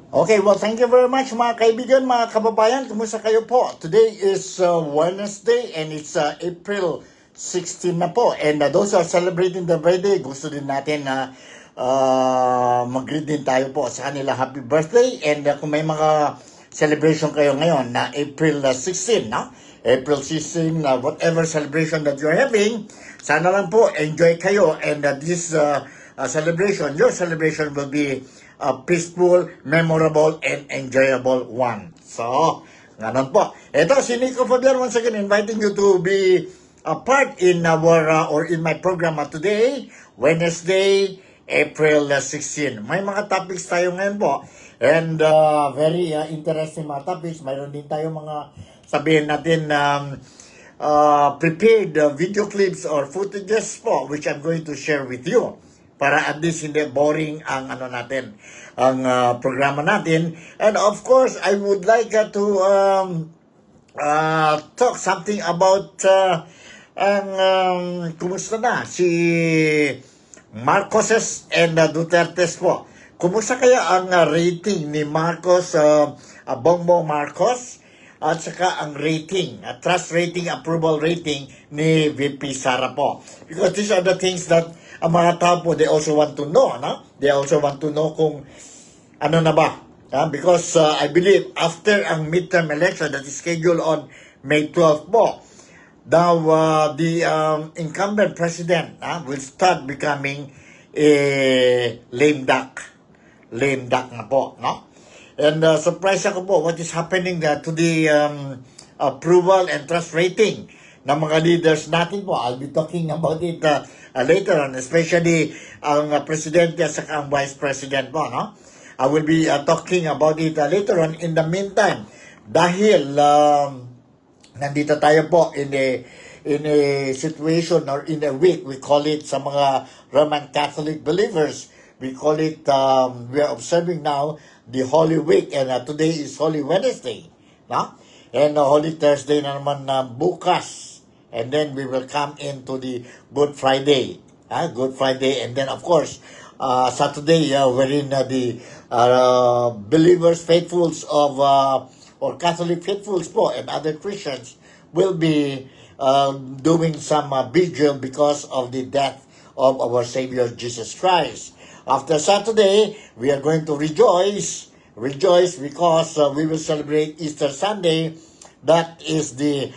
Okay, well, thank you very much mga kaibigan, mga kababayan. Kumusta kayo po? Today is Wednesday and it's April 16 na po. And those who are celebrating the birthday, gusto din natin na mag-greet din tayo po sa kanila happy birthday. And kung may mga celebration kayo ngayon na April 16, no? April 16, whatever celebration that you're having, sana lang po enjoy kayo. And this celebration, your celebration will be a peaceful, memorable, and enjoyable one. So, ganun po. Ito, si Nico Fabian once again inviting you to be a part in our, or in my program today, Wednesday, April 16. May mga topics tayo ngayon po. And very interesting mga topics. Mayroon din tayo mga sabihin natin prepared video clips or footages po which I'm going to share with you para at least hindi boring ang natin, ang programa natin. And of course, I would like to talk something about kumusta na si Marcoses and Dutertes po. Kumusta kaya ang rating ni Marcos, Bongbong Marcos, at saka ang rating, trust rating, approval rating ni VP Sara po. Because these are the things that ang mga tao po, they also want to know, no? They also want to know kung ano na ba. Because I believe after ang midterm election that is scheduled on May 12 po, now the incumbent president will start becoming a lame duck. Lame duck na po, no? And surprise ako po what is happening to the approval and trust rating ng mga leaders natin po. I'll be talking about it later on, especially ang presidente at saka ang vice president po, no? I will be talking about it later on. In the meantime, dahil nandito tayo po in a situation or in a week, we call it sa mga Roman Catholic believers, we call it, we are observing now the Holy Week, and today is Holy Wednesday, no? And Holy Thursday na naman bukas. And then we will come into the Good Friday. Good Friday. And then, of course, Saturday, wherein the believers, faithfuls of, or Catholic faithfuls po, and other Christians will be doing some vigil because of the death of our Savior Jesus Christ. After Saturday, we are going to rejoice because we will celebrate Easter Sunday. That is the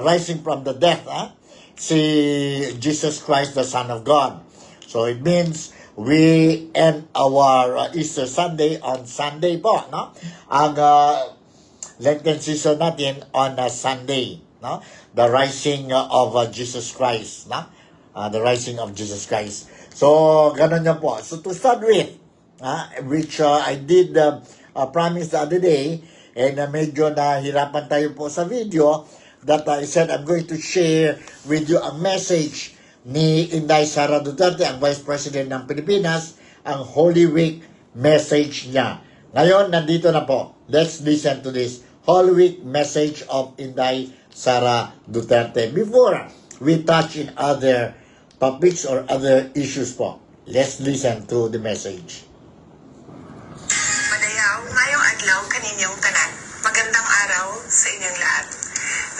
rising from the death, si Jesus Christ, the Son of God. So it means we end our Easter Sunday on Sunday po, no? Ang Lenten season natin on Sunday, no? The rising of Jesus Christ, no? The rising of Jesus Christ. So, ganun yan po. So, to start with, which I did promise the other day, and medyo nahirapan tayo po sa video, that I said I'm going to share with you a message ni Inday Sara Duterte, ang Vice President ng Pilipinas, ang Holy Week message niya. Ngayon, nandito na po. Let's listen to this Holy Week message of Inday Sara Duterte before we touch in other topics or other issues po. Let's listen to the message. Madayaw, ngayong adlaw kaninyong tanan. Magandang araw sa inyong lahat.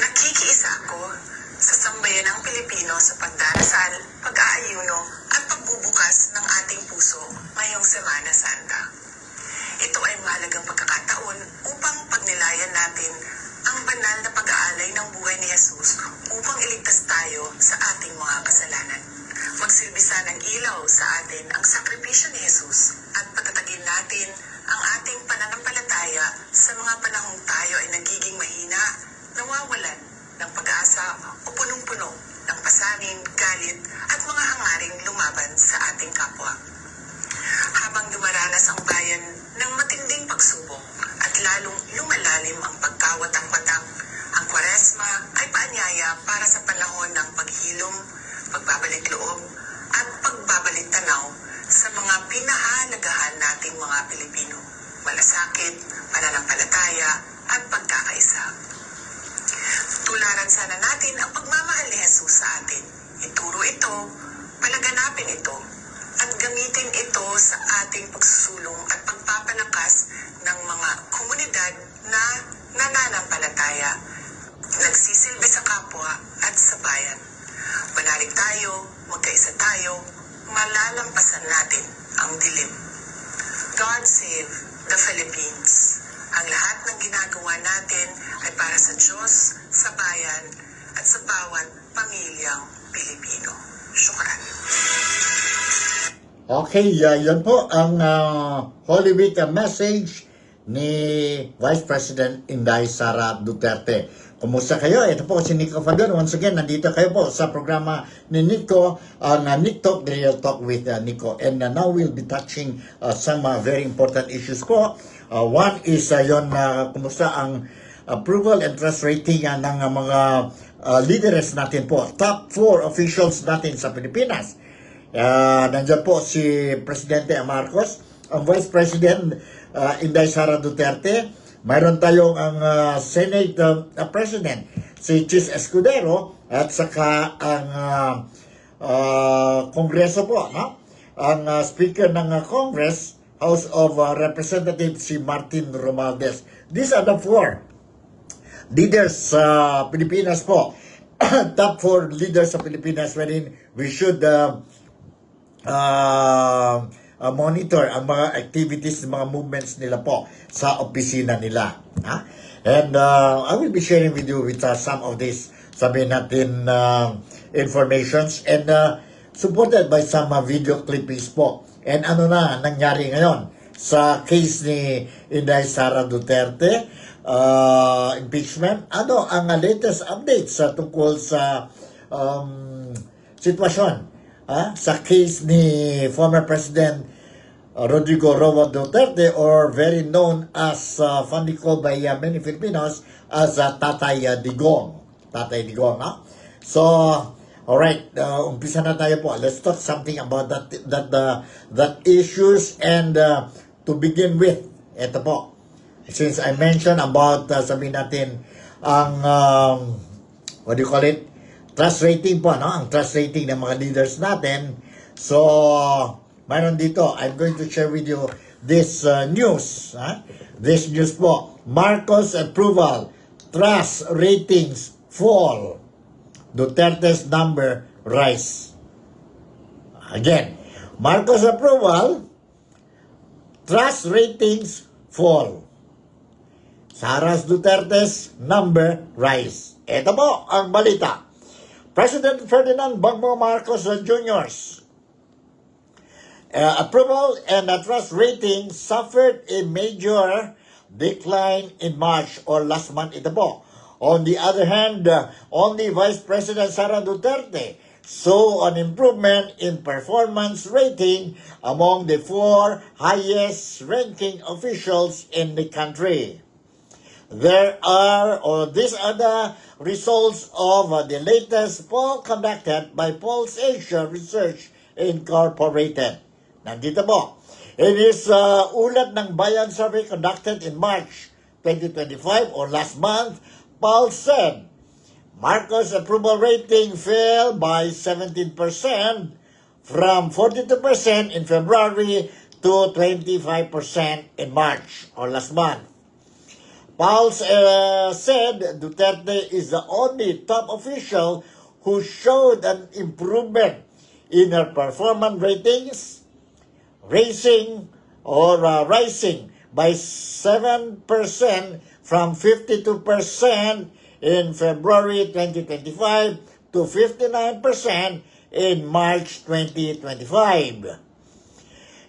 Nakikiisa ako sa sambayanang Pilipino sa pagdarasal, pag-aayuno at pagbubukas ng ating puso ngayong Semana Santa. Ito ay mahalagang pagkakataon upang pagnilayan natin ang banal na pag-aalay ng buhay ni Jesus upang iligtas tayo sa ating mga kasalanan. Magsilbisa ng ilaw sa atin ang sakripisyo ni Jesus at patatagin natin ang ating pananampalataya sa mga panahong tayo ay nagiging mahina, nawawalan ng pag-asa o punong-puno ng pasanin, galit at mga hangaring lumaban sa ating kapwa. Habang dumaranas ang bayan ng matinding pagsubok at lalong lumalalim ang pagkawatang-watang, ang Kwaresma ay paanyaya para sa panahon ng paghilom, pagbabalik loob at pagbabalik tanaw sa mga pinahalagahan nating mga Pilipino, malasakit, pananampalataya at pagkakaisa. Tularan sana natin ang pagmamahal ni Jesus sa atin. Ituro ito, palaganapin ito, at gamitin ito sa ating pagsusulong at pagpapalagay pagmamalakas ng mga komunidad na nananampalataya, nagsisilbi sa kapwa at sa bayan. Manalig tayo, magkaisa tayo, malalampasan natin ang dilim. God save the Philippines. Ang lahat ng ginagawa natin ay para sa Diyos, sa bayan, at sa bawat pamilyang Pilipino. Syukran. Okay, yan po ang Holy Week message ni Vice President Inday Sara Duterte. Kumusta kayo? Ito po si Nico Fabian. Once again, nandito kayo po sa programa ni Nico, ang Nick Talk, The Real Talk with Nico. And now we'll be touching some very important issues po. One is kumusta ang approval and trust rating ng mga leaders natin po. Top 4 officials natin sa Pilipinas. Nandiyan po si Presidente Marcos, ang Vice President Inday Sara Duterte. Mayroon tayong ang Senate President, si Chis Escudero, at saka ang Kongreso po, no? Ang Speaker ng Congress, House of Representatives, si Martin Romualdez. These are the 4 leaders sa Pilipinas po. Top 4 leaders sa Pilipinas wherein we should monitor ang mga activities, mga movements nila po sa opisina nila. And I will be sharing with you with some of these, sabihin natin, informations and supported by some video clippings po. And ano na nangyari ngayon sa case ni Inday Sara Duterte, impeachment. Ano ang latest updates sa tungkol sa sitwasyon sa case ni former President Rodrigo Roa Duterte, or very known as fondly called by many Filipinos as Tatay Digong. Tatay Digong, no? So, alright, umpisa na tayo po. Let's talk something about that issues, and to begin with, ito po. Since I mentioned about, sabihin natin, ang, what do you call it? Trust rating po, no? Ang trust rating ng mga leaders natin. So, mayroon dito, I'm going to share with you this news. This news po. Marcos approval. Trust ratings fall. Duterte's number rise. Again, Marcos approval. Trust ratings fall. Sara Duterte's number rise. Ito po ang balita. President Ferdinand Bongbong Marcos Jr.'s approval and trust rating suffered a major decline in March or last month. Ito po. On the other hand, only Vice President Sara Duterte saw an improvement in performance rating among the 4 highest ranking officials in the country. These are the results of the latest poll conducted by Polls Asia Research Incorporated. Nandito po. In his ulat ng bayan survey conducted in March 2025 or last month, Polls said Marcos' approval rating fell by 17% from 42% in February to 25% in March or last month. Pauls said Duterte is the only top official who showed an improvement in her performance ratings, rising by 7% from 52% in February 2025 to 59% in March 2025.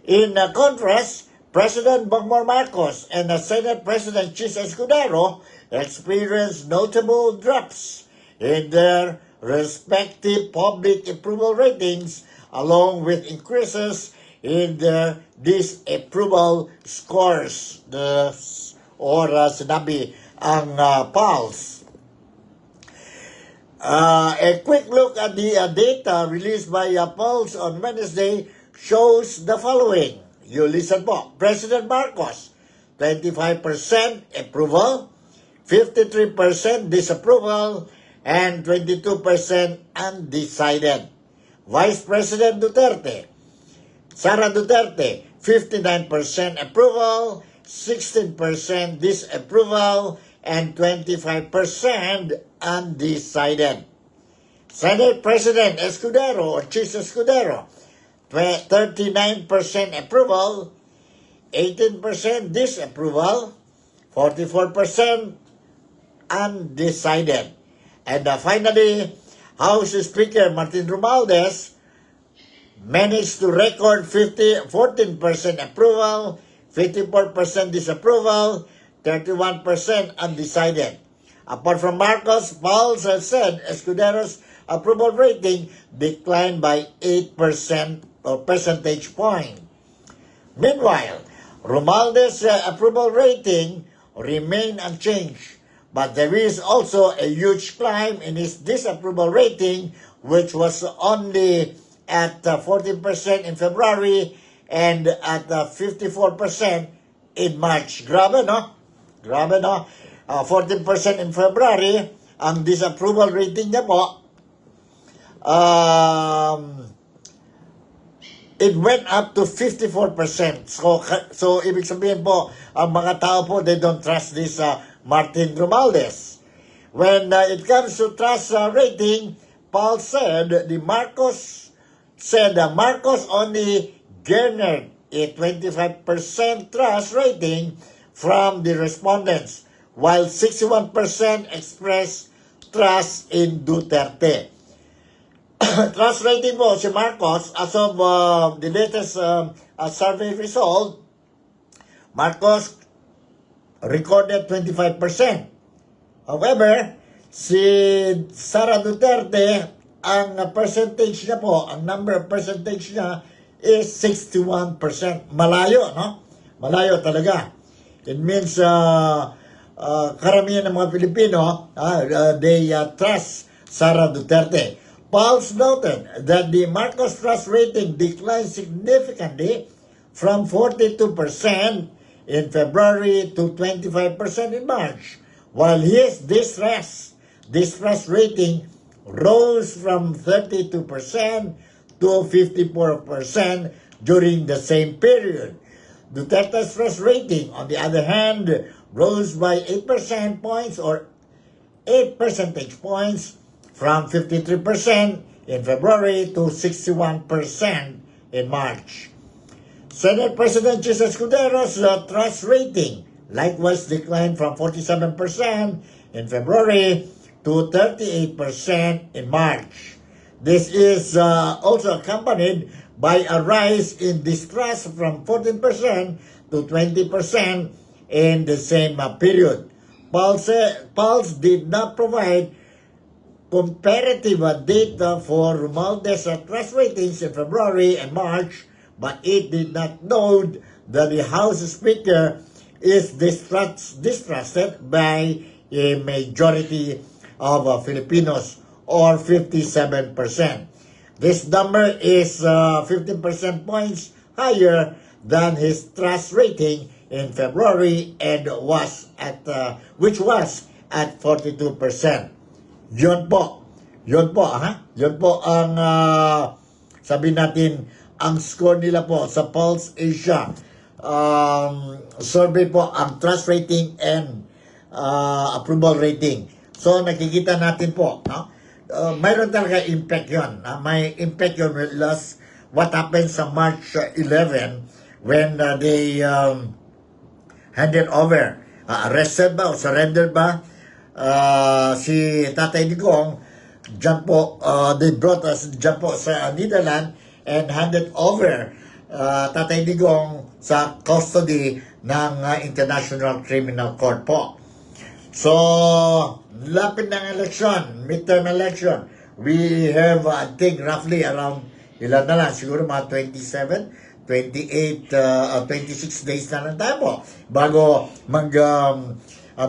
In contrast, President Bongbong Marcos and Senate President Chis Escudero experienced notable drops in their respective public approval ratings, along with increases in their disapproval scores, sinabi ang polls. A quick look at the data released by polls on Wednesday shows the following. You listen po. President Marcos, 25% approval, 53% disapproval, and 22% undecided. Vice President Duterte, Sara Duterte, 59% approval, 16% disapproval, and 25% undecided. Senate President Escudero or Chis Escudero, 39% approval, 18% disapproval, 44% undecided. And finally, House Speaker Martin Romualdez managed to record 14% approval, 54% disapproval, 31% undecided. Apart from Marcos, Pauls has said Escudero's approval rating declined by 8% or percentage point. Meanwhile, Romualdez's approval rating remained unchanged, but there is also a huge climb in his disapproval rating, which was only at 14% in February and at 54% in March. Grabe, no? Grabe, no? 14% in February, ang disapproval rating niya po, it went up to 54%. So ibig sabihin po, ang mga tao po, they don't trust this Martin Romualdez. When it comes to trust rating, Paul said Marcos only garnered a 25% trust rating from the respondents, while 61% expressed trust in Duterte. Trust rating po si Marcos, as of the latest survey result, Marcos recorded 25%. However, si Sara Duterte, ang percentage niya po, ang number of percentage niya is 61%. Malayo, no? Malayo talaga. It means karamihan ng mga Pilipino, they trust Sara Duterte. Pulse noted that the Marcos trust rating declined significantly from 42% in February to 25% in March, while his distrust rating rose from 32% to 54% during the same period. Duterte's trust rating, on the other hand, rose by 8% points or 8 percentage points from 53% in February to 61% in March. Senate President Chis Escudero's trust rating likewise declined from 47% in February to 38% in March. This is also accompanied by a rise in distrust from 14% to 20% in the same period. Pulse did not provide comparative data for Romualdez's trust ratings in February and March, but it did not note that the House Speaker is distrusted by a majority of Filipinos, or 57%. This number is 15% points higher than his trust rating in February and which was at 42%. Yun po ang sabi natin ang score nila po sa Pulse Asia survey po, ang trust rating and approval rating. So nakikita natin po, no? Mayroon talaga impact yun. May impact yun with what happened sa March 11 when they handed over, arrested ba o surrendered ba si Tatay Digong dyan po, they brought us dyan po sa Netherlands and handed over Tatay Digong sa custody ng International Criminal Court po. So, lapit ng election, midterm election, we have, I think, roughly around, ilan na lang, siguro mga 27, 28, 26 days na lang tayo po bago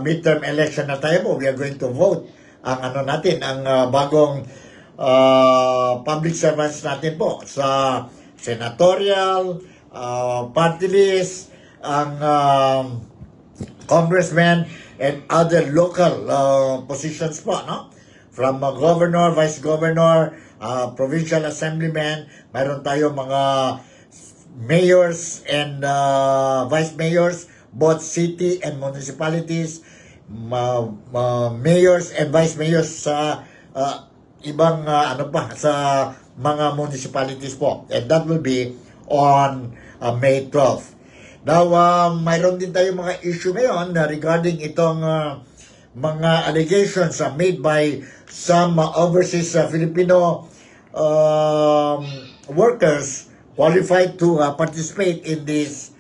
midterm election na tayo po. We are going to vote ang bagong public servants natin po sa senatorial, party list, ang congressman and other local positions po, no? From governor, vice governor, provincial assemblyman, mayroon tayo mga mayors and vice mayors, both city and municipalities, mayors and vice mayors sa ibang sa mga municipalities po. And that will be on May 12. Now, mayroon din tayo mga issue ngayon regarding itong mga allegations made by some overseas Filipino workers qualified to participate in this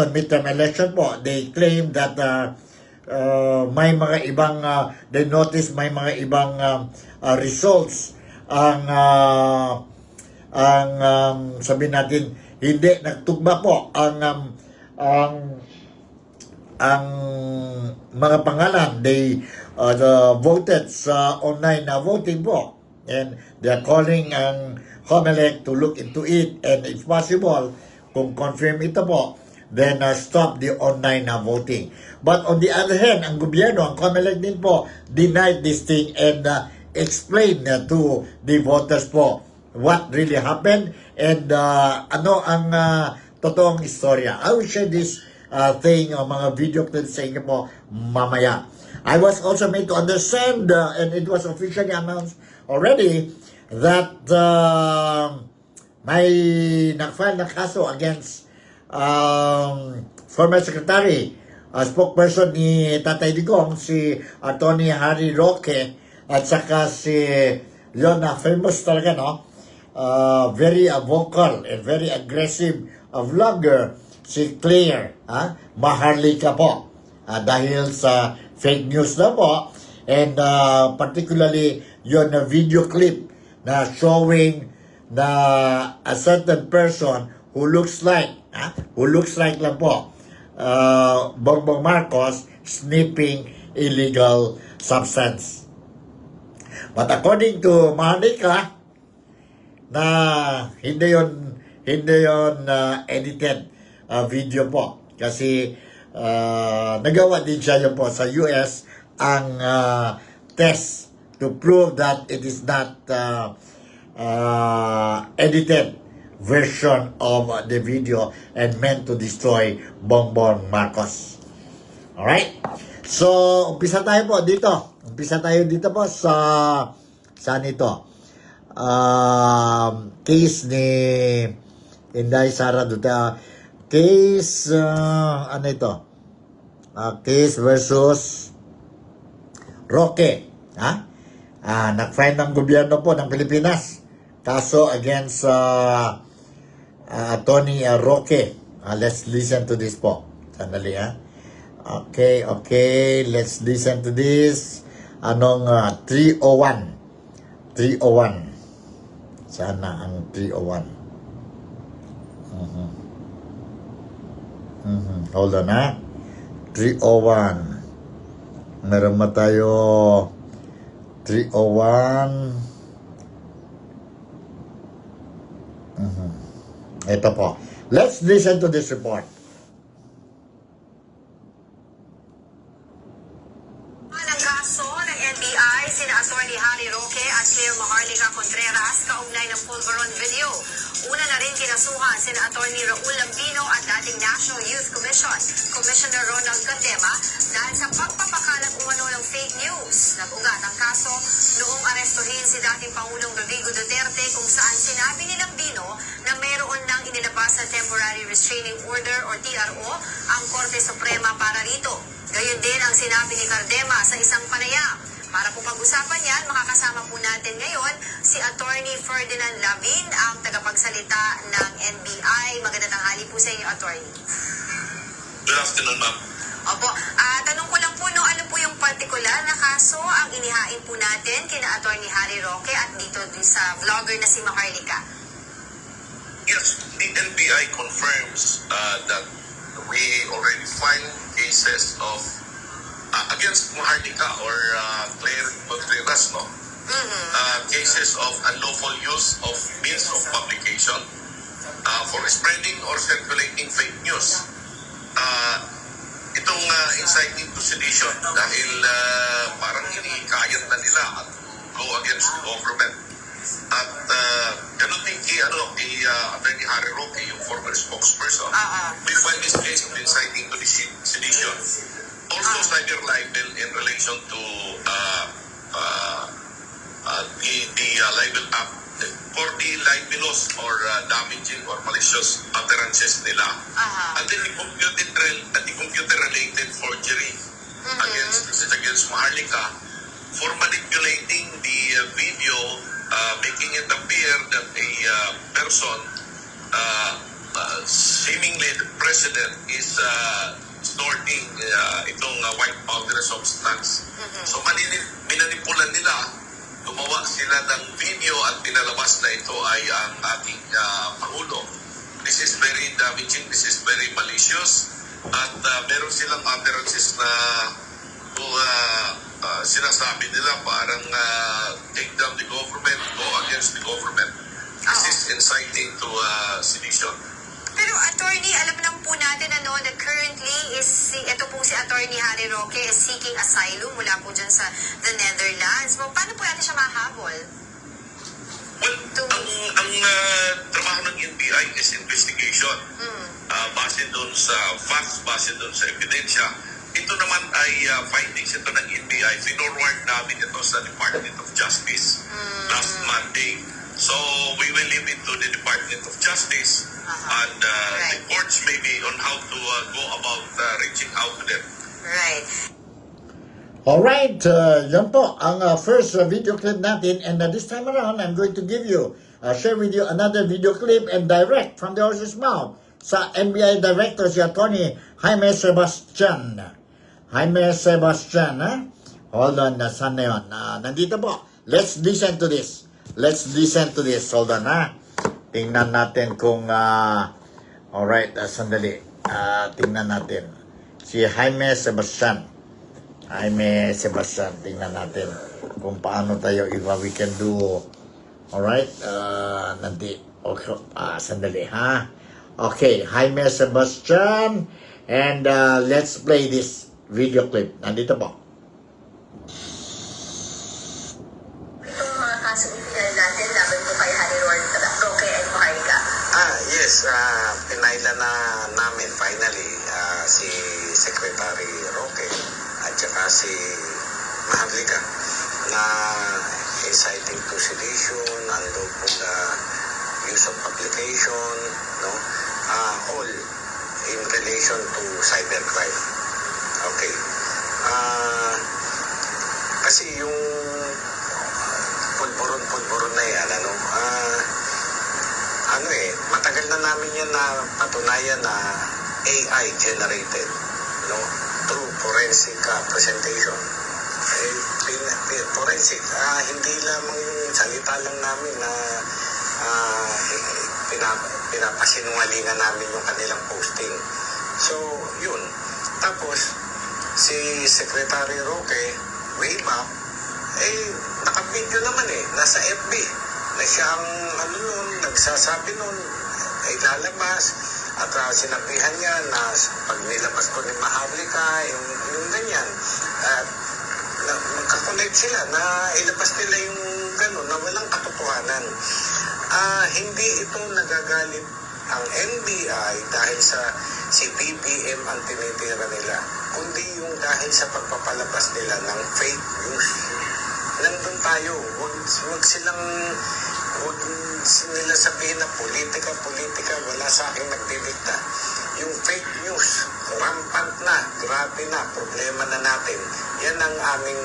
midterm election po. They claim that may mga ibang, they notice may mga ibang results ang sabihin natin, hindi nagtugma po ang mga pangalan. They voted sa online voting po, and they are calling ang COMELEC to look into it, and if possible, kung confirm ito po, then stop the online voting. But on the other hand, ang gobyerno, ang COMELEC din po, denied this thing and explained to the voters po what really happened and ano ang totoong istorya. I will share this thing, mga video clips sa inyo po mamaya. I was also made to understand, and it was officially announced already, that may nag-file na kaso against former secretary, spokesperson ni Tatay Digong, si Atty. Harry Roque, at saka si yun famous talaga, no? Very vocal and very aggressive vlogger, si Claire Maharlika po, dahil sa fake news na po, and particularly yun na video clip na showing na a certain person who looks like lang po Bongbong Marcos sniffing illegal substance. But according to Maharlika, na hindi yon edited video po, kasi nagawa din siya yun po sa US ang test to prove that it is not edited version of the video and meant to destroy Bongbong Marcos. Alright? So, umpisa tayo po dito. Umpisa tayo dito po sa saan ito? Case ni Inday Sara Duterte. Case, ano ito? Case versus Roque. Nag-file ng gobyerno po ng Pilipinas kaso against Atty. Roque. Let's listen to this po. Sandali, Okay, let's listen to this. Anong 301? 301. Sana ang 301. Hold on, 301. Meron ba tayo 301? Ito po. Let's listen to this report. Ang kaso ng NBI, sina Atty. Harry Roque at Claire Maharlika Contreras kaugnay ng Pulveron video. Una na rin kinasuhan sina Atty. Raul Lambino at dating National Youth Commission, Commissioner Ronald Candema, dahil sa pagpapakalat umano ng fake news. Nag-ugat ang kaso noong arestuhin si dating Pangulong Rodrigo Duterte, kung saan sinabi ni Lambino na mayroon nang inilabas na Temporary Restraining Order or TRO ang Korte Suprema para rito. Gayon din ang sinabi ni Cardema sa isang panayam. Para po pag-usapan yan, makakasama po natin ngayon si Attorney Ferdinand Lavin, ang tagapagsalita ng NBI. Magandang tanghali po sa inyo, Attorney. Good afternoon, ma'am. Opo. Tanong ko lang po, ano po yung particular na kaso ang inihain po natin kina Attorney Harry Roque at dito sa vlogger na si Maharlika? Yes, the NBI confirms that we already filed cases of against Maharlika or Claire Contreras, no? Cases of unlawful use of means of publication for spreading or circulating fake news. Itong inciting to sedition dahil parang inikayat na nila at go against the government. At ganun din kay Attorney Harry Roque, yung former spokesperson. We filed this case of inciting to sedition. Also cyber libel in relation to the libel act for the libelous or damaging or malicious utterances nila. And then the computer-related forgery against Maharlika for manipulating the video, making it appear that a person, seemingly the president, is snorting itong white powder substance. So minanipulan nila, gumawa sila ng video at pinalabas na ito ay ang ating Pangulo. This is very damaging, this is very malicious, at meron silang utterances na sinasabi nila parang take down the government, go against the government. This is inciting to sedition. Pero attorney, alam lang po natin that currently ito pong si Attorney Harry Roque is seeking asylum mula po dyan sa the Netherlands. Paano po natin siya mahabol? Well, ang trabaho ng NBI is investigation. Base doon sa facts, base doon sa ebidensya. Ito naman ay findings ito ng NBI. Finorward namin ito sa Department of Justice last Monday. So we will leave it to the Department of Justice and the courts maybe on how to go about reaching out to them. Right. Alright, yan po ang first video clip natin, and this time around I'm going to give you, share with you another video clip and direct from the horse's mouth sa NBI Director si Attorney Jaime Sebastian. Jaime Sebastian, ha? Hold on, saan na yun? Nandito po. Let's listen to this. Let's listen to this. Hold on, ha? Tingnan natin kung, alright, sandali. Tingnan natin. Si Jaime Sebastian. Jaime Sebastian, tingnan natin kung paano tayo we can do. Alright, okay, sandali, ha? Okay, Jaime Sebastian, and let's play this video clip. Nandito po. Itong mga kaso ipinal natin laban po kay Harry Roque and Maharlika. Yes, pinaila na namin finally si Secretary Roque at saka si Maharlika na inciting to sedition, unlawful use of publication, no? All in relation to cybercrime. Okay. Kasi yung pulburon na yan, matagal na namin yan na patunayan na AI generated, no? Through forensic presentation. Forensic, hindi lamang yung salita lang namin na pinapasinungalingan namin yung kanilang posting. So, yun. Tapos, si Secretary Roque, way back, naka-video naman nasa FB. Na siyang, nagsasabi nun, ay lalabas, at sinabihan niya na pag nilabas ko ni Maharlika, yung ganyan, at magkakonect sila na ilabas nila yung gano'n na walang katotohanan. Hindi ito nagagalit ang NBI dahil sa si BBM ang tinitira nila, kundi yung dahil sa pagpapalabas nila ng fake news. Nandun tayo, huwag nila sabihin na politika, wala sa akin nagdidikta. Yung fake news, rampant na, grabe na, problema na natin. Yan ang aming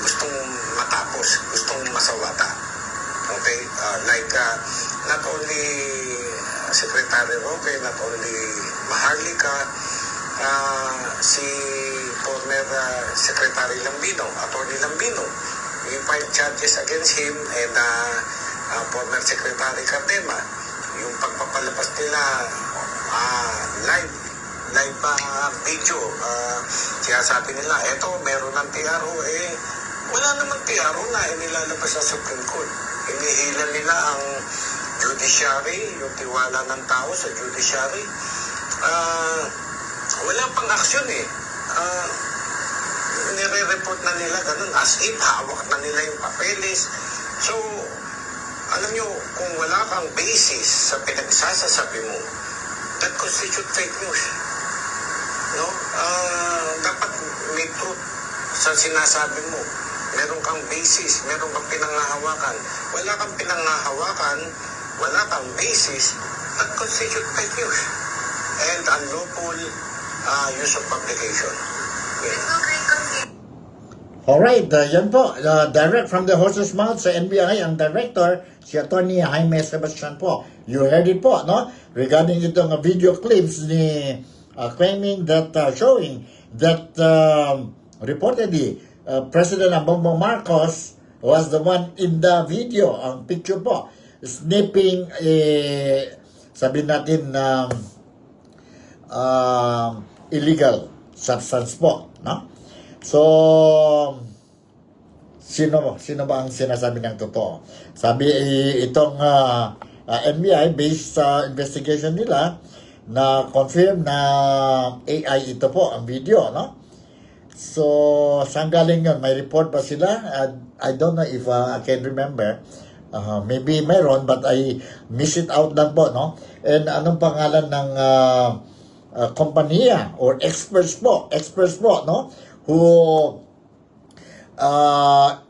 gustong matapos, gustong masawata. Okay? Not only Secretary Roque, not only Maharlika, si former Secretary Lambino, Attorney Lambino, we filed charges against him, and former Secretary Cardema, yung pagpapalabas nila live video, kaya sabi nila, eto, meron ng PRO, wala naman PRO na inilalabas sa Supreme Court. Inihila nila ang judiciary, yung tiwala ng tao sa judiciary. Wala pang aksyon nire-report na nila ganun as if hawak na nila yung papeles. So, alam nyo, kung wala kang basis sa pinagsasasabi mo, that constitute fake news. No? Dapat may truth sa sinasabi mo. Meron kang basis, meron kang pinangahawakan. Wala kang pinangahawakan, wala kang basis, that constitute fake news. And unlawful use of publication. Alright, yan po. Direct from the horse's mouth sa NBI, ang director, si Atty. Jaime Sebastian po. You heard it po, no? Regarding itong video clips ni claiming that, showing that reportedly, President Bongbong Marcos was the one in the video, ang picture po, sniffing, sabi natin, illegal substance po, no? So, sino ba ang sinasabi ng totoo? Sabi itong NBI, based sa investigation nila, na confirm na AI ito po, ang video, no? So, saan galing yun? May report ba sila? I don't know if I can remember. Maybe mayroon, but I miss it out lang po, no? And anong pangalan ng kompanya or experts po, no? Who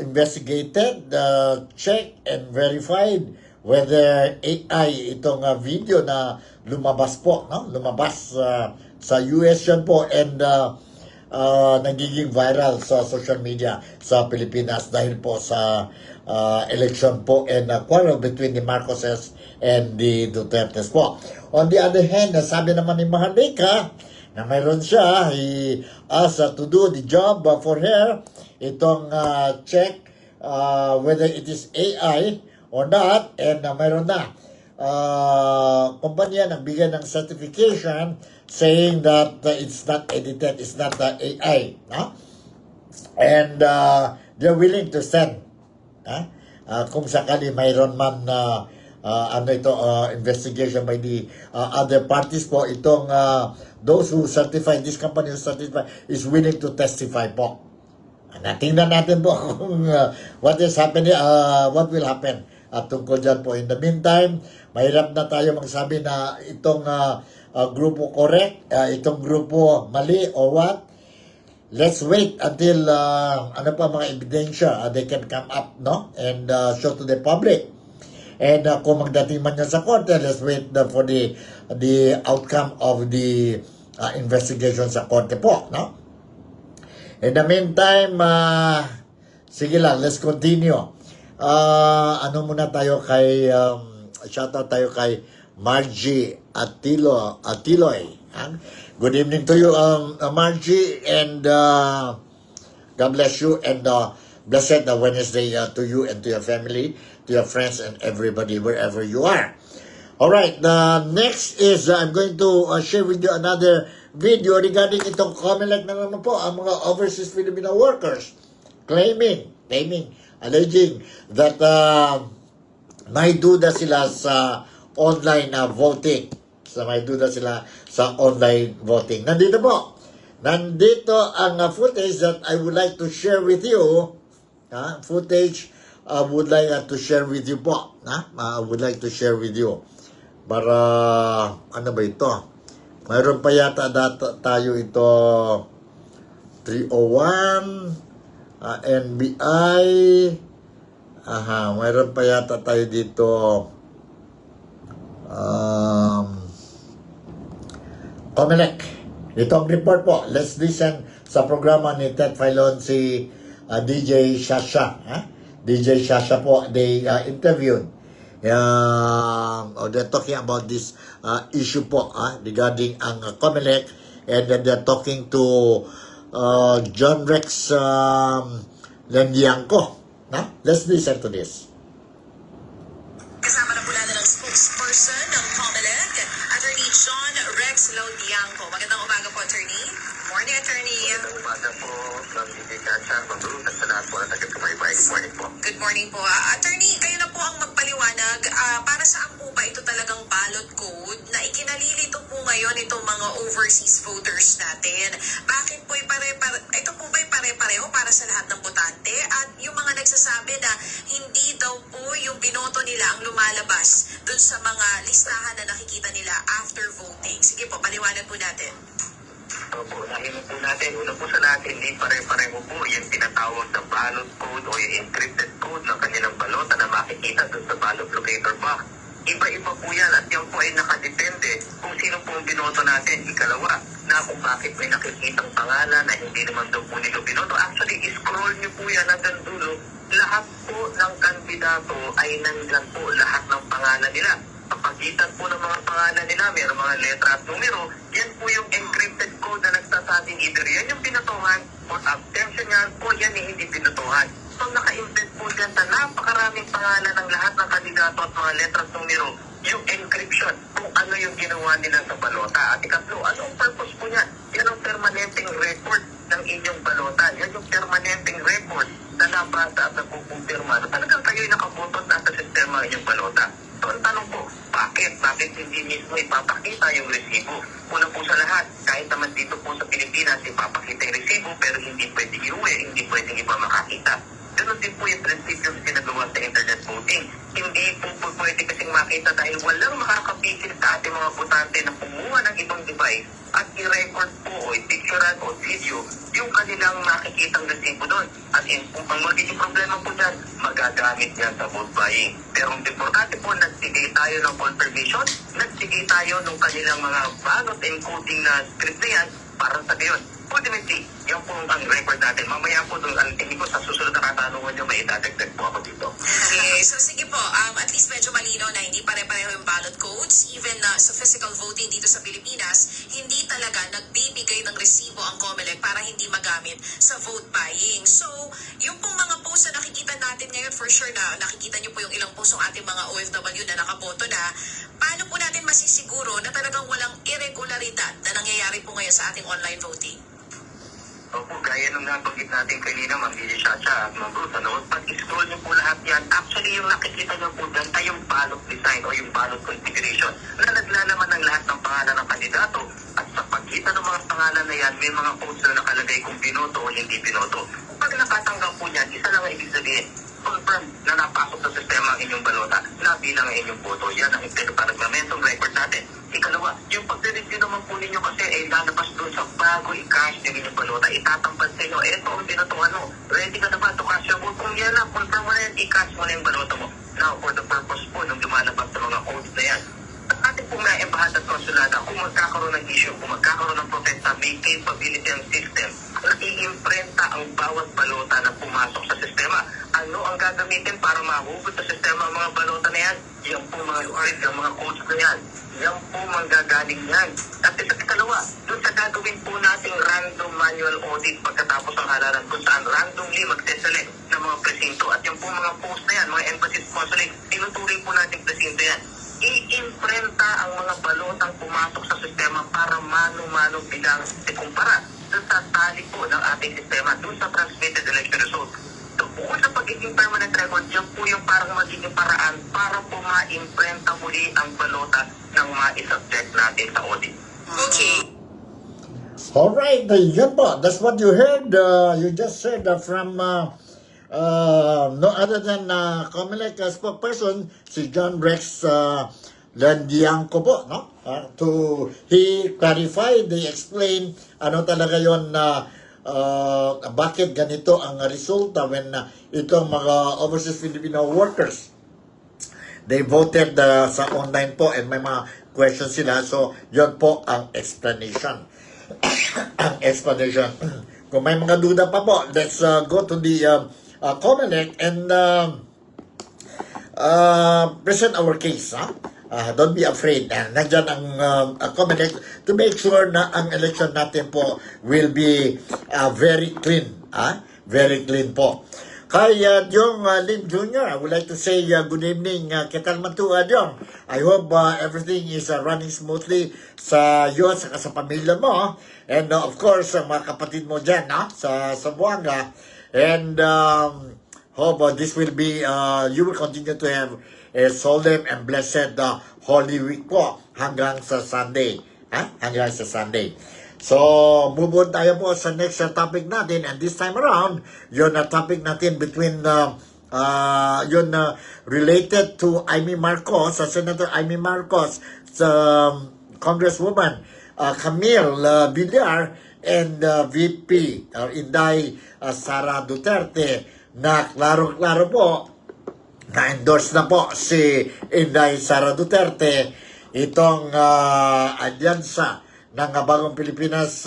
investigated, checked, and verified whether AI itong video na lumabas po, no? Lumabas sa US yan po, and nagiging viral sa social media sa Pilipinas dahil po sa election po and quarrel between the Marcoses and the Dutertes po. On the other hand, sabi naman ni Maharlika na mayroon siya, he asked to do the job for her, itong check whether it is AI or not, and mayroon na kumpanya nagbigay ng certification saying that it's not edited, it's not AI, no? And they're willing to send kung sakali mayroon man investigation by the other parties po, itong those who certify, this company who certify is willing to testify po. Natingnan natin po kung what is happening, what will happen tungkol dyan po. In the meantime, mahirap na tayo magsabi na itong grupo correct, itong grupo mali or what. Let's wait until ano pa mga ebidensya they can come up, no, and show to the public. And kung magdating man yan sa korte, let's wait for the outcome of the investigation sa korte po, no? In the meantime, sige lang, let's continue. Ano muna tayo kay, shoutout tayo kay Margie Atiloy. Good evening to you, Margie, and God bless you, and blessed Wednesday to you and to your family, to your friends and everybody wherever you are. Alright, next is I'm going to share with you another video regarding itong COMELEC na naman po, ang mga overseas Filipino workers claiming, alleging that may duda sila sa online voting. May duda sila sa online voting. Nandito ang footage that I would like to share with you. Footage I would like to share with you po. I would like to share with you. Para, ano ba ito? Mayroon pa yata tayo ito 301 NBI. Mayroon pa yata tayo dito COMELEC. Ito ang report po. Let's listen sa programa ni Ted Filon, si DJ Shasha. DJ Shasha po, they interviewed. They're talking about this issue po regarding ang COMELEC, and then they're talking to John Rex Lendiangco. Let's listen to this. Kasama na po natin ang spokesperson ng COMELEC, Attorney John Rex Rex Laudianco. Magandang umaga po, attorney. Morning, attorney. Magandang umaga po, Ma'am Gigi Chacha, Ma'am Ruth, at sa lahat po na taga-tumaybay. Good morning po. Good morning po. Attorney, kayo na po ang magpaliwanag. Para saan po ba ito talagang ballot code na ikinalilito po ngayon itong mga overseas voters natin? Bakit po ito po ba'y pare-pareho para sa lahat ng botante? At yung mga nagsasabi na hindi daw po yung binoto nila ang lumalabas dun sa mga listahan na nakikita nila after voting. Sige po, paliwanag po natin. Opo, unahin po natin. Una po sa lahat, hindi pare-pareho po yung tinatawag na ballot code o yung encrypted code ng kanilang balota na makikita doon sa ballot locator box. Iba-iba po yan at yan po ay nakadepende kung sino po ang binoto natin. Ikalawa, na kung bakit may nakikitang pangalan na hindi naman daw po nito binoto. Actually, scroll nyo po yan hanggang dulo. Lahat po ng kandidato ay nandyan po lahat ng pangalan nila. Pagitan po ng mga pangalan nila, mayroong mga letra at numero, yan po yung encrypted code na nagsasabing either yan yung pinatohan or abstention yan o yan yung hindi pinatohan. So naka-embed po dyan sa napakaraming pangalan ng lahat ng kandidato at mga letra at numero, yung encryption kung ano yung ginawa nila sa balota. At ikatlo, ano ang purpose po niyan? Yan ang permanenteng record ng inyong balota. Yan yung permanenteng record na nabasa at napupumpirma na talagang kayo'y nakabotot na sa sistema ng inyong balota. So ang tanong po, bakit? Bakit hindi mismo ipapakita yung resibo? Una po sa lahat, kahit naman dito po sa Pilipinas, ipapakita yung resibo pero hindi pwedeng iuwi, hindi pwedeng iba makakita. Ganun din po yung prinsipyo na ginagawa sa internet voting. Hindi po pwede kasing makita dahil walang makakapisil sa ating mga botante na kumuha ng ibang device at i-record po o i-picturean o video yung kanilang makikitang resibo doon. At kung ang magiging problema po dyan, magagamit yan sa vote buying. Pero ang importante po, nagsigay tayo ng confirmation, nagsigay tayo ng kanilang mga ballot encoding na script na yan para sa gayon. Ultimately, yan po ang record natin. Mamaya po doon, ang tingin ko sa susunod na katanungan nyo, may idadagdag po ako dito. Okay, so sige po, at least medyo malinaw na hindi pare-pareho yung ballot codes. Even sa physical voting dito sa Pilipinas, hindi talaga nagbibigay ng resibo ang COMELEC para hindi magamit sa vote buying. So, yung pong mga posts na nakikita natin ngayon, for sure na nakikita nyo po yung ilang posts ng ating mga OFW na nakaboto na, paano po natin masisiguro na talagang walang irregularidad na nangyayari po ngayon sa ating online voting? Opo, gaya nung nabanggit natin kanina, Ma'am Gigi Chacha at Ma'am Ruth, ano, pag-scroll nyo po lahat yan, actually yung nakikita nyo po dyan ay yung ballot design o yung ballot configuration na naglalaman ng lahat ng pangalan ng kandidato at sa pagitan ng mga pangalan na yan, may mga codes na nakalagay kung binoto o hindi binoto. Pag nakatanggap po yan, isa lang ang ibig sabihin, confirm na napasok sa sistema ang inyong balota, nabilang ang inyong boto. Yan ang pinagpapamentong record natin. Ikalawa, yung pag-review naman po ninyo kasi ay lalabas doon sa bago i-cash ng inyong balota. Itatampan sa inyo, eto ang binotohan mo. Ready ka na ba to cash your vote? Kung yan na, confirm mo na yan, i-cash mo na yung balota mo. Now, for the purpose po, nung lumalabas sa mga codes na yan, at ating pong na-embahad at konsulada, kung magkakaroon ng issue, kung magkakaroon ng protesta, may capability ang system na i-imprenta ang bawat balota na pumasok sa sistema. Ano ang gagamitin para mahugot sa sistema ang mga balota na yan? Yan po mga script, yung mga codes na yan. Yan po manggagaling yan. At isa ikalawa, doon sa gagawin po nating random manual audit pagkatapos ang halalan kung saan randomly magseselect ng mga presinto. At yung po mga post na yan, mga embassy consulate, tinuturing po nating presinto yan. I-imprenta ang mga balotang pumasok sa sistema para mano-mano bilang ikumpara doon sa tali po ng ating sistema, doon sa transmitted election result. So, bukod sa pagiging permanent record, yan po yung parang magiging paraan para po ma-imprenta muli ang balota ng ma-subject natin sa audit. Okay. Alright, yun po. That's what you heard. You just said from no other than COMELEC spokesperson, si John Rex Laudianco po, no? He clarified, they explained ano talaga yon na bakit ganito ang resulta when itong mga overseas Filipino workers, they voted sa online po and may mga questions sila. So, yun po ang explanation. Ang explanation. Kung may mga duda pa po, let's go to the COMELEC and present our case. Don't be afraid. Nandyan ang COMELEC to make sure na ang election natin po will be very clean. Very clean po. Kay Jong Lim Jr., I would like to say good evening. Kitalmatu, Jong. I hope everything is running smoothly sa iyo at sa pamilya mo. And of course, mga kapatid mo dyan sa Zamboanga. And hope this will be, you will continue to have a solemn and blessed Holy Week po hanggang sa Sunday. Hanggang sa Sunday. So, move on tayo po sa next topic natin. And this time around, yun topic natin between, related to Amy Marcos, Senator Amy Marcos, Congresswoman Camille Villar, and VP Inday Sara Duterte, na klaro-klaro po, na-endorse na po si Inday Sara Duterte itong alyansa ng Bagong Pilipinas,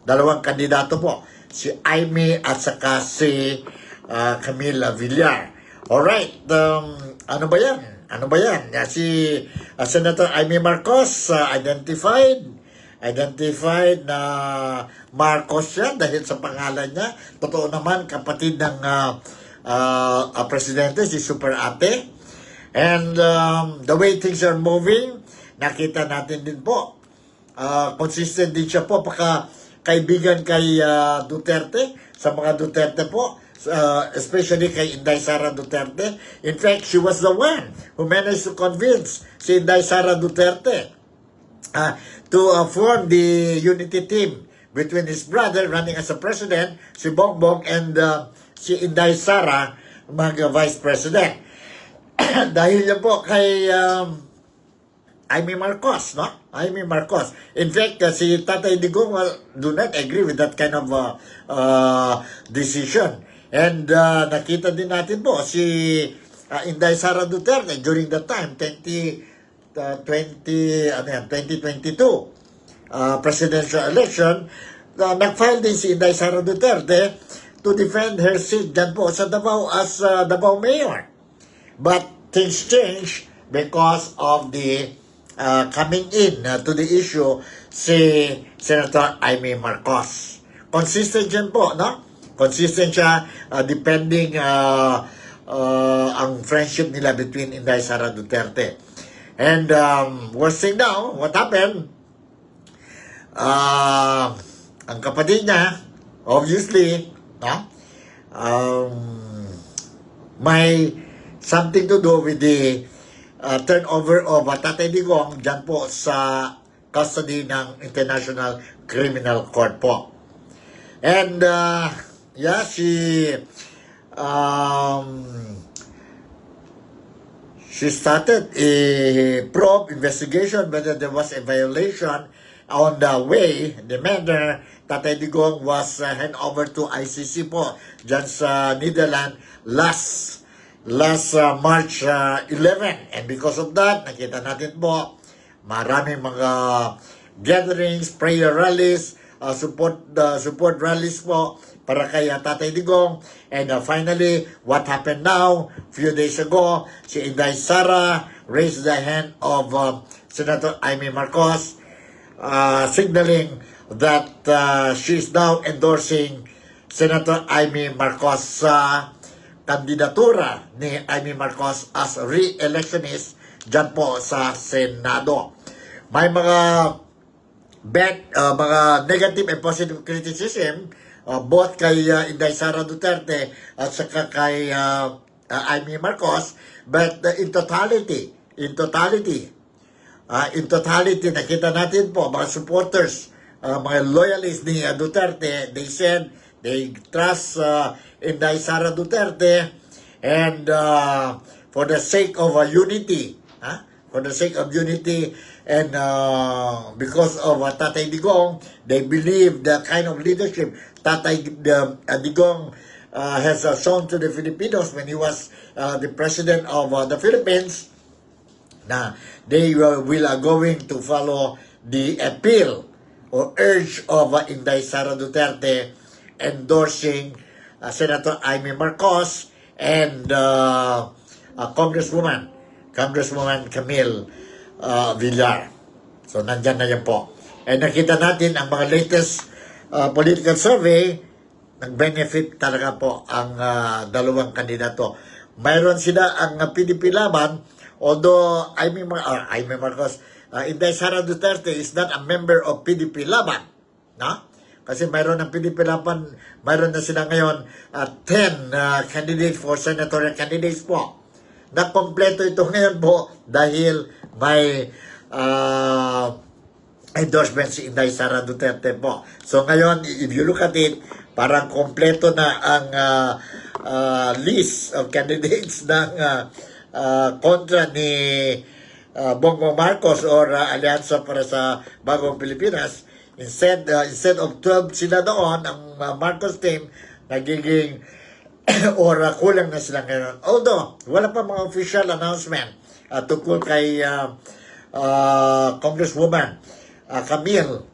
dalawang kandidato po, si Amy at saka si Camille Villar. Alright, ano ba yan? Ano ba yan? Si Senator Amy Marcos, identified na Marcos yan dahil sa pangalan niya. Totoo naman, kapatid ng presidente, si Super Ate. And the way things are moving, nakita natin din po, consistent din siya po, kaibigan kay Duterte, sa mga Duterte po, especially kay Inday Sara Duterte. In fact, she was the one who managed to convince si Inday Sara Duterte to form the unity team between his brother running as a president, si Bongbong, and si Inday Sara, mag-vice president. Dahil yan po kay Amy Marcos, no? Amy Marcos. In fact, si Tatay Digong do not agree with that kind of decision. And nakita din natin po si Inday Sara Duterte during the time, 2022 presidential election, nag-file din si Inday Sara Duterte to defend her seat dyan po sa Davao as Davao Mayor. But things change because of the coming in to the issue si Senator Amy Marcos. Consistent yan po, no? Consistent siya depending ang friendship nila between Inday Sara Duterte. And worst thing now, what happened? Ang kapatid niya, obviously, no? May something to do with the turnover of Tatay Digong dyan po sa custody ng International Criminal Court po. And she started a probe investigation whether there was a violation on the way, the manner Tatay Digong was hand over to ICC po dyan sa Netherlands last March 11. And because of that, nakita natin po maraming mga gatherings, prayer rallies, support rallies po para kay Tatay Digong. And finally, what happened now, few days ago, si Inday Sara raised the hand of Senator Amy Marcos, signaling that she is now endorsing Senator Amy Marcos sa kandidatura ni Amy Marcos as re-electionist dyan po sa Senado. May mga mga negative and positive criticism both kay Inday Sara Duterte at saka kay Amy Marcos, but in totality, nakita natin po mga supporters, mga loyalists ni Duterte, they said they trust Inday Sara Duterte, and for the sake of unity, and because of Tatay Digong, they believe the kind of leadership Tatay Digong has shown to the Filipinos when he was the president of the Philippines, na they will going to follow the appeal or urge of Inday Sara Duterte endorsing Senator Amy Marcos and Congresswoman Camille Villar. So, nandyan na yan po. And nakita natin ang mga latest political survey, nag-benefit talaga po ang dalawang kandidato. Mayroon sila ang PDP Laban, although Amy Marcos, Inday Sara Duterte is not a member of PDP Laban. No? Kasi mayroon ng PDP Laban, mayroon na sila ngayon 10 candidates for senatorial candidates po. Nakompleto ito ngayon po dahil may endorsement si Inday Sara Duterte po. So ngayon, if you look at it, parang kompleto na ang list of candidates ng kontra ni Bongbong Marcos or Alyansa para sa Bagong Pilipinas. Instead of 12 sila doon, ang Marcos team, nagiging or kulang na sila ngayon. Although, wala pa mga official announcement tungkol kay Congresswoman Camille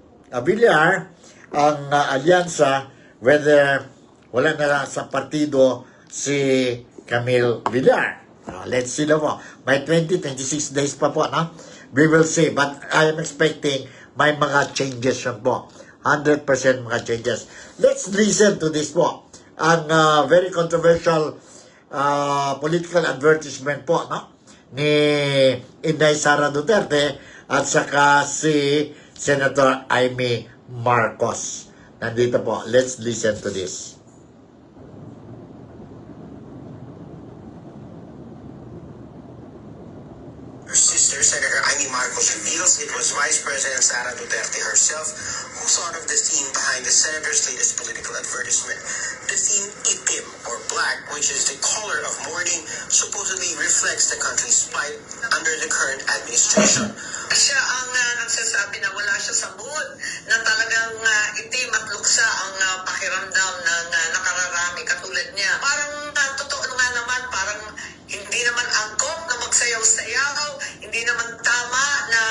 Villar, ang alyansa, whether wala na lang sa partido si Camille Villar. Let's see na po. May 26 days pa po, no? We will see. But I am expecting may mga changes yan po. 100% mga changes. Let's listen to this po. Ang very controversial political advertisement po, no? Ni Inday Sara Duterte at saka si Senator Amy Marcos. Nandito po. Let's listen to this. Her sister, Senator Amy Marcos, reveals it was Vice President Sara Duterte herself who thought of the theme behind the senator's latest political advertisement. The theme itim, or black, which is the color of mourning, supposedly reflects the country's plight under the current administration. Siya ang nagsasabi na wala siya sa mood, na talagang itim at luksa ang pakiramdam ng nakararami katulad niya. Parang totoo nga naman, parang hindi naman angkop na magsayaw-sayaw, hindi naman tama na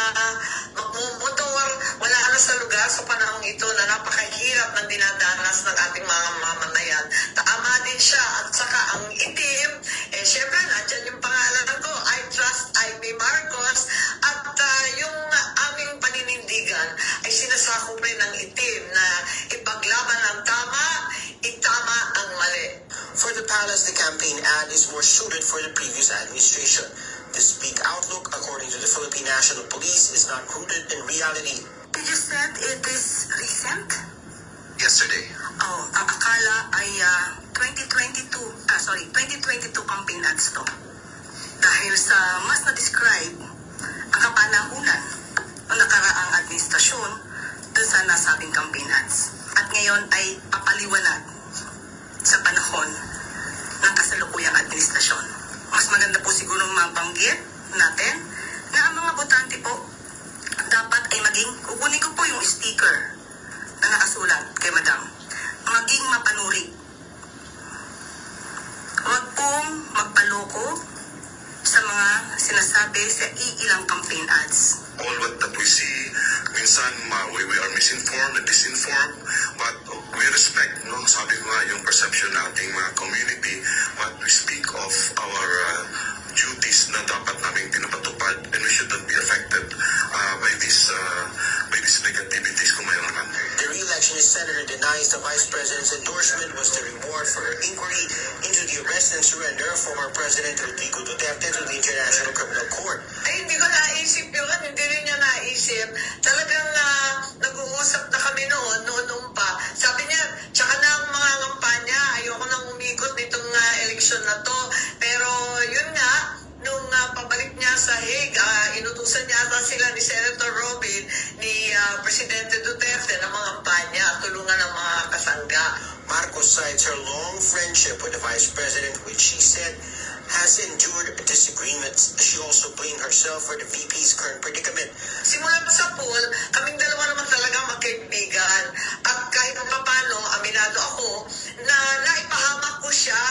magmumotor, wala na sa lugar sa panahong ito na napakahirap ng dinadanas ng ating mga mamamayan. Tama din siya at saka ang itim, syempre nandyan yung pangalan ko, I trust Amy Marcos, at yung aming paninindigan ay sinasakop rin ng itim na ipaglaban ang tama, itama ang mali. For the palace, the campaign ad is more suited for the previous administration. This bleak outlook, according to the Philippine National Police, is not rooted in reality. Did you said it is recent? Yesterday. Oh, ang akala ay 2022 campaign ads to. Dahil sa mas na-describe ang kapanahunan ng nakaraang administrasyon dun sa nasabing campaign ads. At ngayon ay papaliwanag sa panahon ng kasalukuyang administrasyon. Mas maganda po siguro mabanggit natin na ang mga botante po dapat ay maging, kukunin ko po yung sticker na nakasulat kay Madam, maging mapanuri. Huwag pong magpaloko sa mga sinasabi sa iilang campaign ads. All that we see, minsan we are misinformed and disinformed, but we respect, no? Sabi ko nga, yung perception nating mga community, but we speak of our duties na dapat naming pinapatupad, and we should not be affected by these negativities kung mayroon man. The re-electionist senator denies the vice president's endorsement was the reward for her inquiry into the arrest and surrender of former President Rodrigo Duterte to the International Criminal Court. Ay, hindi ko naisip yun. Hindi rin niya naisip. Talagang nag-uusap na kami noon pa. Sabi niya, tsaka na ang mga kampanya, ayoko nang umikot nitong eleksyon na to. Pero yun nga, nung pabalik niya sa Hague, inutusan niya ata sila ni Senator Robin, ni Presidente Duterte ng mga kampanya at tulungan ng mga kasangga. Marcos cites her long friendship with the vice president, which she said has endured disagreements. She also blamed herself for the VP's current predicament. Simulan sa pool, kaming dalawa naman talaga magkaibigan. At kahit paano, aminado ako na naipahamak ko siya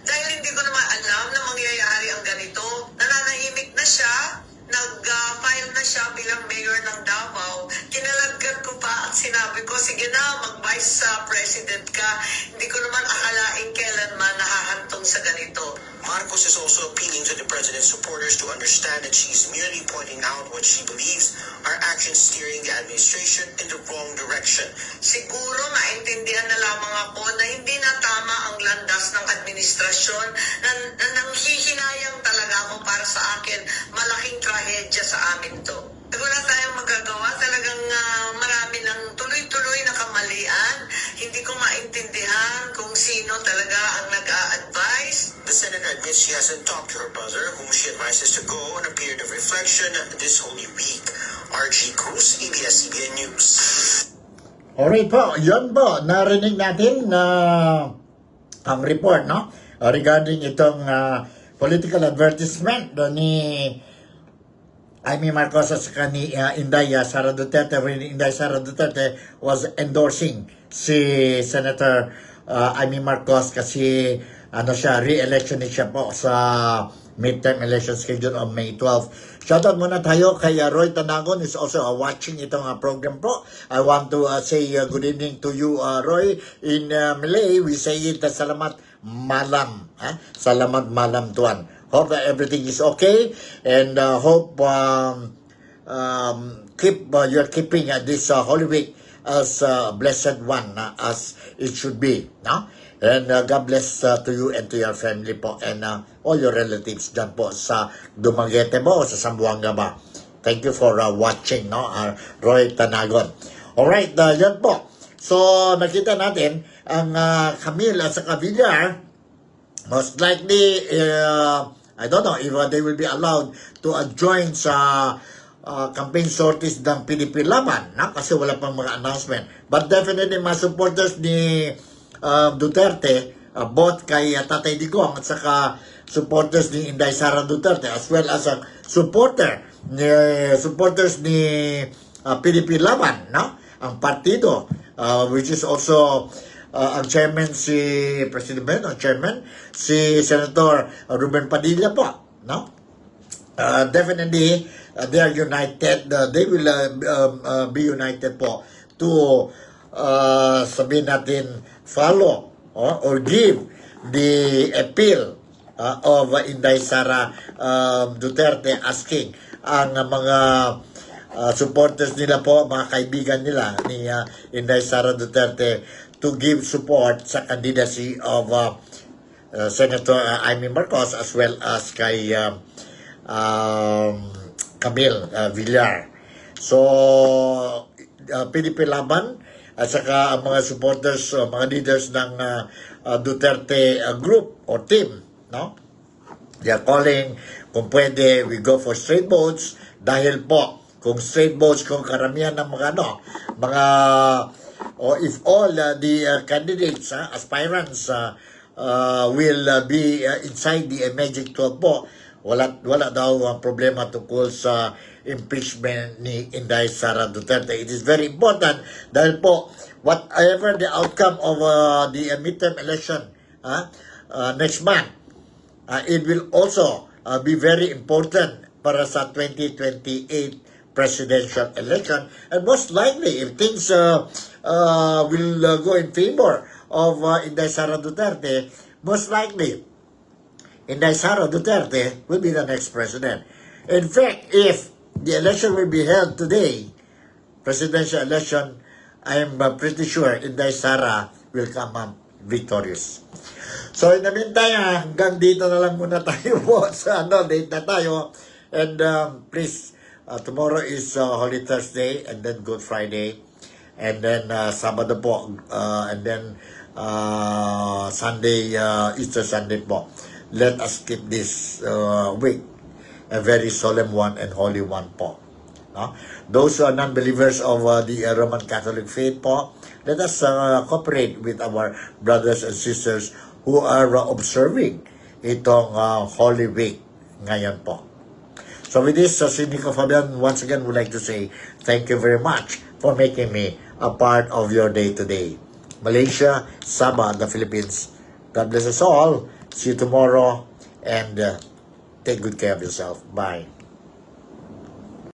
dahil hindi ko naman alam na mangyayari ang ganito. Nananahimik na siya, nag-file na siya bilang mayor ng Davao. Kinalagkat ko pa at sinabi ko, sige na, mag-vice president ka. Hindi ko naman akalain kailanman nahahantong sa ganito. Marcos is also appealing to the president's supporters to understand that she is merely pointing out what she believes are actions steering the administration in the wrong direction. Siguro naintindihan na lamang ako na hindi na tama ang landas ng administrasyon na nanghihinayang talaga ako para sa akin. Malaking trahedya sa amin to. Wala tayong magagawa. Talagang marami ng tuloy-tuloy na kamalian. Hindi ko maintindihan kung sino talaga ang nag-a-advise. The senator admits she hasn't talked to her brother, whom she advises to go on a period of reflection this Holy Week. RG Cruz, ABS-CBN News. Alright po, yun po, narinig natin na ang report, no? Regarding itong political advertisement ni Amy Marcos at saka ni Inday Sara Duterte, when Inday Sara Duterte was endorsing si Senator Amy Marcos kasi re-election siya po sa midterm election schedule on May 12. Shoutout muna tayo kay Roy Tanagon is also watching itong program po. I want to say good evening to you, Roy. In Malay, we say it salamat malam. Salamat malam tuan. Hope that everything is okay and hope you're keeping this Holy Week as a blessed one as it should be, no? And God bless to you and to your family po and all your relatives dyan po sa Dumaguete mo o sa Zamboanga ba. Thank you for watching, no? Roy Tanagon. Alright, yan po. So, nakita natin ang Camille at saka Villar, most likely, I don't know if they will be allowed to join sa campaign sorties ng PDP Laban, no? Kasi wala pang mga announcement. But definitely, mga supporters ni Duterte, both kay Tatay Digong at saka supporters ni Inday Sara Duterte as well as supporters ni PDP Laban, no? Ang partido, which is also ang chairman si Senator Ruben Padilla po, no? Definitely they are united. They will be united po to sabihin natin follow or give the appeal of Inday Sara Duterte asking ang mga supporters nila po, mga kaibigan nila ni Inday Sara Duterte to give support sa candidacy of Senator Amy Marcos as well as kay Camille Villar. So, PDP Laban at saka ang mga supporters, mga leaders ng Duterte group or team, no? They are calling, kung pwede, we go for straight votes dahil po, kung straight votes, kung karamihan ng if all the candidates, aspirants will be inside the Magic 12 po, wala daw problema tungkol sa impeachment ni Inday Sara Duterte. It is very important dahil po, whatever the outcome of the midterm election next month, it will also be very important para sa 2028 presidential election. And most likely, if things will go in favor of Inday Sara Duterte, most likely, Inday Sara Duterte will be the next president. In fact, if the election will be held today, presidential election, I am pretty sure Inday Sara will come up victorious. So in the meantime, hanggang dito na lang muna tayo po sa date na tayo. And please, tomorrow is Holy Thursday and then Good Friday. And then Sabado po. And then Sunday, Easter Sunday po. Let us keep this week a very solemn one and holy one po. No? Those non-believers of the Roman Catholic faith po, let us cooperate with our brothers and sisters who are observing itong Holy Week ngayon po. So with this, si Nico Fabian once again would like to say thank you very much for making me a part of your day today. Malaysia, Sabah, the Philippines. God bless us all. See you tomorrow and take good care of yourself. Bye.